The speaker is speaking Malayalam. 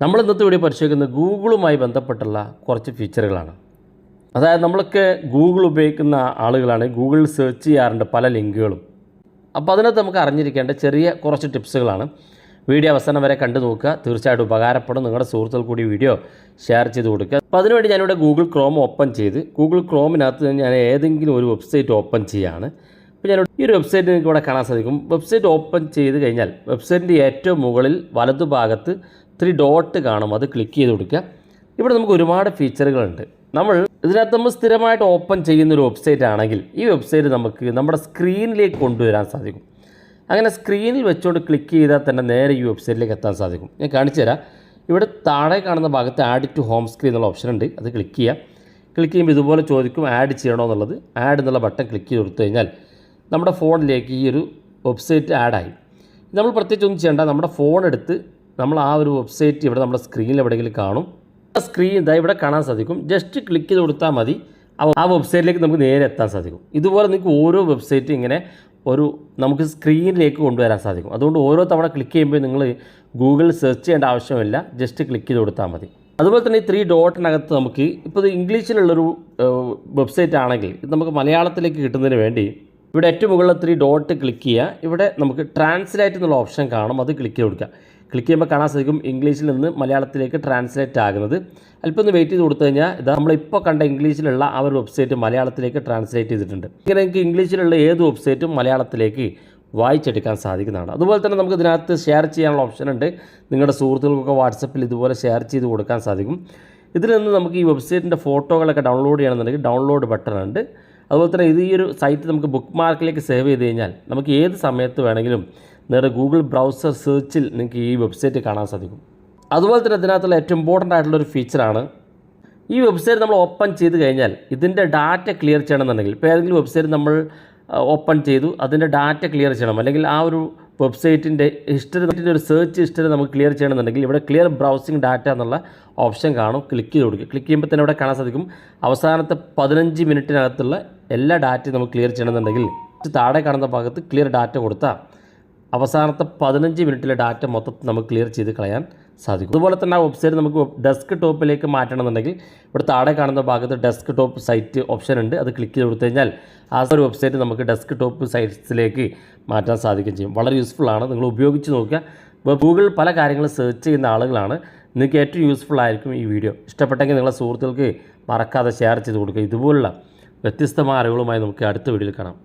നമ്മൾ ഇന്നത്തെ വീഡിയോ പരിശോധിക്കുന്നത് ഗൂഗിളുമായി ബന്ധപ്പെട്ടുള്ള കുറച്ച് ഫീച്ചറുകളാണ്. അതായത് നമ്മളൊക്കെ ഗൂഗിൾ ഉപയോഗിക്കുന്ന ആളുകളാണ്, ഗൂഗിളിൽ സെർച്ച് ചെയ്യാറുണ്ട് പല ലിങ്കുകളും. അപ്പോൾ അതിനകത്ത് നമുക്ക് അറിഞ്ഞിരിക്കേണ്ട ചെറിയ കുറച്ച് ടിപ്സുകളാണ്. വീഡിയോ അവസാനം വരെ കണ്ടു നോക്കുക, തീർച്ചയായിട്ടും ഉപകാരപ്പെടും. നിങ്ങളുടെ സുഹൃത്തുക്കൾ കൂടി വീഡിയോ ഷെയർ ചെയ്ത് കൊടുക്കുക. അപ്പോൾ അതിനുവേണ്ടി ഞാനിവിടെ ഗൂഗിൾ ക്രോം ഓപ്പൺ ചെയ്ത് ഗൂഗിൾ ക്രോമിനകത്ത് ഞാൻ ഏതെങ്കിലും ഒരു വെബ്സൈറ്റ് ഓപ്പൺ ചെയ്യുകയാണ്. അപ്പോൾ ഞാനിവിടെ ഈ ഒരു വെബ്സൈറ്റ് നിങ്ങൾക്ക് ഇവിടെ കാണാൻ സാധിക്കും. വെബ്സൈറ്റ് ഓപ്പൺ ചെയ്ത് കഴിഞ്ഞാൽ വെബ്സൈറ്റിൻ്റെ ഏറ്റവും മുകളിൽ വലതുഭാഗത്ത് 3 ഡോട്ട് കാണും, അത് ക്ലിക്ക് ചെയ്ത് കൊടുക്കുക. ഇവിടെ നമുക്ക് ഒരുപാട് ഫീച്ചറുകളുണ്ട്. ഇതിനകത്ത് നമ്മൾ സ്ഥിരമായിട്ട് ഓപ്പൺ ചെയ്യുന്നൊരു വെബ്സൈറ്റ് ആണെങ്കിൽ ഈ വെബ്സൈറ്റ് നമുക്ക് നമ്മുടെ സ്ക്രീനിലേക്ക് കൊണ്ടുവരാൻ സാധിക്കും. അങ്ങനെ സ്ക്രീനിൽ വെച്ചുകൊണ്ട് ക്ലിക്ക് ചെയ്താൽ തന്നെ നേരെ ഈ വെബ്സൈറ്റിലേക്ക് എത്താൻ സാധിക്കും. ഞാൻ കാണിച്ചു തരാം. ഇവിടെ താഴെ കാണുന്ന ഭാഗത്ത് ആഡ് ടു ഹോം സ്ക്രീൻ എന്നുള്ള ഓപ്ഷൻ ഉണ്ട്, അത് ക്ലിക്ക് ചെയ്യുക. ക്ലിക്ക് ചെയ്യുമ്പോൾ ഇതുപോലെ ചോദിക്കും ആഡ് ചെയ്യണോ എന്നുള്ളത്. ആഡ് എന്നുള്ള ബട്ടൺ ക്ലിക്ക് ചെയ്ത് കൊടുത്തു കഴിഞ്ഞാൽ നമ്മുടെ ഫോണിലേക്ക് ഈ ഒരു വെബ്സൈറ്റ് ആഡായി. നമ്മൾ പ്രത്യേകിച്ച് ഒന്നും ചെയ്യേണ്ട, നമ്മുടെ ഫോൺ എടുത്ത് നമ്മൾ ആ ഒരു വെബ്സൈറ്റ് ഇവിടെ നമ്മുടെ സ്ക്രീനിൽ എവിടെയെങ്കിലും കാണും. സ്ക്രീൻ ഇതാ ഇവിടെ കാണാൻ സാധിക്കും. ജസ്റ്റ് ക്ലിക്ക് ചെയ്ത് കൊടുത്താൽ മതി, ആ വെബ്സൈറ്റിലേക്ക് നമുക്ക് നേരെ എത്താൻ സാധിക്കും. ഇതുപോലെ നിങ്ങൾക്ക് ഓരോ വെബ്സൈറ്റ് ഇങ്ങനെ നമുക്ക് സ്ക്രീനിലേക്ക് കൊണ്ടുവരാൻ സാധിക്കും. അതുകൊണ്ട് ഓരോ തവണ ക്ലിക്ക് ചെയ്യുമ്പോൾ നിങ്ങൾ ഗൂഗിളിൽ സെർച്ച് ചെയ്യേണ്ട ആവശ്യമില്ല, ജസ്റ്റ് ക്ലിക്ക് ചെയ്ത് കൊടുത്താൽ മതി. അതുപോലെ തന്നെ ഈ 3 ഡോട്ടിനകത്ത് നമുക്ക് ഇപ്പോൾ ഇത് ഇംഗ്ലീഷിലുള്ളൊരു വെബ്സൈറ്റ് ആണെങ്കിൽ ഇത് നമുക്ക് മലയാളത്തിലേക്ക് കിട്ടുന്നതിന് വേണ്ടി ഇവിടെ ഏറ്റവും മുകളിൽ 3 ഡോട്ട് ക്ലിക്ക് ചെയ്യുക. ഇവിടെ നമുക്ക് ട്രാൻസ്ലേറ്റ് എന്നുള്ള ഓപ്ഷൻ കാണും, അത് ക്ലിക്ക് ചെയ്ത് കൊടുക്കുക. ക്ലിക്ക് ചെയ്യുമ്പോൾ കാണാൻ സാധിക്കും ഇംഗ്ലീഷിൽ നിന്ന് മലയാളത്തിലേക്ക് ട്രാൻസ്ലേറ്റ് ആകുന്നത്. അല്പം ഒന്ന് വെയിറ്റ് ചെയ്ത് കൊടുത്തു കഴിഞ്ഞാൽ ഇത് നമ്മളിപ്പോൾ കണ്ട ഇംഗ്ലീഷിലുള്ള ആ ഒരു വെബ്സൈറ്റ് മലയാളത്തിലേക്ക് ട്രാൻസ്ലേറ്റ് ചെയ്തിട്ടുണ്ട്. ഇങ്ങനെ നിങ്ങൾക്ക് ഇംഗ്ലീഷിലുള്ള ഏത് വെബ്സൈറ്റും മലയാളത്തിലേക്ക് വായിച്ചെടുക്കാൻ സാധിക്കുന്നതാണ്. അതുപോലെ തന്നെ നമുക്ക് ഇതിനകത്ത് ഷെയർ ചെയ്യാനുള്ള ഓപ്ഷൻ ഉണ്ട്. നിങ്ങളുടെ സുഹൃത്തുക്കൾക്കൊക്കെ വാട്സപ്പിൽ ഇതുപോലെ ഷെയർ ചെയ്ത് കൊടുക്കാൻ സാധിക്കും. ഇതിൽ നിന്ന് നമുക്ക് ഈ വെബ്സൈറ്റിൻ്റെ ഫോട്ടോകളൊക്കെ ഡൗൺലോഡ് ചെയ്യണമെന്നുണ്ടെങ്കിൽ ഡൗൺലോഡ് ബട്ടൺ ഉണ്ട്. അതുപോലെ തന്നെ ഈ ഒരു സൈറ്റ് നമുക്ക് ബുക്ക് മാർക്കിലേക്ക് സേവ് ചെയ്ത് കഴിഞ്ഞാൽ നമുക്ക് ഏത് സമയത്ത് വേണമെങ്കിലും നേരെ ഗൂഗിൾ ബ്രൗസർ സെർച്ചിൽ നിങ്ങൾക്ക് ഈ വെബ്സൈറ്റ് കാണാൻ സാധിക്കും. അതുപോലെ തന്നെ ഇതിനകത്തുള്ള ഏറ്റവും ഇമ്പോർട്ടൻ്റ് ആയിട്ടുള്ളൊരു ഫീച്ചറാണ്, ഈ വെബ്സൈറ്റ് നമ്മൾ ഓപ്പൺ ചെയ്ത് കഴിഞ്ഞാൽ ഇതിൻ്റെ ഡാറ്റ ക്ലിയർ ചെയ്യണമെന്നുണ്ടെങ്കിൽ, ഇപ്പോൾ ഏതെങ്കിലും വെബ്സൈറ്റ് നമ്മൾ ഓപ്പൺ ചെയ്തു അതിൻ്റെ ഡാറ്റ ക്ലിയർ ചെയ്യണം, അല്ലെങ്കിൽ ആ ഒരു വെബ്സൈറ്റിൻ്റെ ഹിസ്റ്ററി ഒരു സെർച്ച് ഹിസ്റ്ററി നമുക്ക് ക്ലിയർ ചെയ്യണമെന്നുണ്ടെങ്കിൽ ഇവിടെ ക്ലിയർ ബ്രൗസിംഗ് ഡാറ്റ എന്നുള്ള ഓപ്ഷൻ കാണും, ക്ലിക്ക് ചെയ്ത് കൊടുക്കുക. ക്ലിക്ക് ചെയ്യുമ്പോൾ തന്നെ ഇവിടെ കാണാൻ സാധിക്കും അവസാനത്തെ 15 മിനിറ്റിനകത്തുള്ള എല്ലാ ഡാറ്റയും നമുക്ക് ക്ലിയർ ചെയ്യണമെന്നുണ്ടെങ്കിൽ താഴെ കാണുന്ന ഭാഗത്ത് ക്ലിയർ ഡാറ്റ കൊടുത്താൽ അവസാനത്തെ 15 മിനിറ്റിലെ ഡാറ്റ മൊത്തത്തിൽ നമുക്ക് ക്ലിയർ ചെയ്ത് കളയാൻ സാധിക്കും. അതുപോലെ തന്നെ ആ വെബ്സൈറ്റ് നമുക്ക് ഡെസ്ക് ടോപ്പിലേക്ക് മാറ്റണമെന്നുണ്ടെങ്കിൽ ഇവിടെ താഴെ കാണുന്ന ഭാഗത്ത് ഡെസ്ക് ടോപ്പ് സൈറ്റ് ഓപ്ഷൻ ഉണ്ട്, അത് ക്ലിക്ക് ചെയ്ത് കൊടുത്തു കഴിഞ്ഞാൽ ആ ഒരു വെബ്സൈറ്റ് നമുക്ക് ഡെസ്ക് ടോപ്പ് സൈറ്റ്സിലേക്ക് മാറ്റാൻ സാധിക്കുകയും ചെയ്യും. വളരെ യൂസ്ഫുള്ളാണ്, നിങ്ങൾ ഉപയോഗിച്ച് നോക്കുക. ഗൂഗിൾ പല കാര്യങ്ങളും സെർച്ച് ചെയ്യുന്ന ആളുകളാണ്, നിങ്ങൾക്ക് ഏറ്റവും യൂസ്ഫുൾ ആയിരിക്കും ഈ വീഡിയോ. ഇഷ്ടപ്പെട്ടെങ്കിൽ നിങ്ങളുടെ സുഹൃത്തുക്കൾക്ക് മറക്കാതെ ഷെയർ ചെയ്ത് കൊടുക്കുക. ഇതുപോലുള്ള വ്യത്യസ്തമായ അറിവുകളുമായി നമുക്ക് അടുത്ത വീഡിയോയിൽ കാണാം.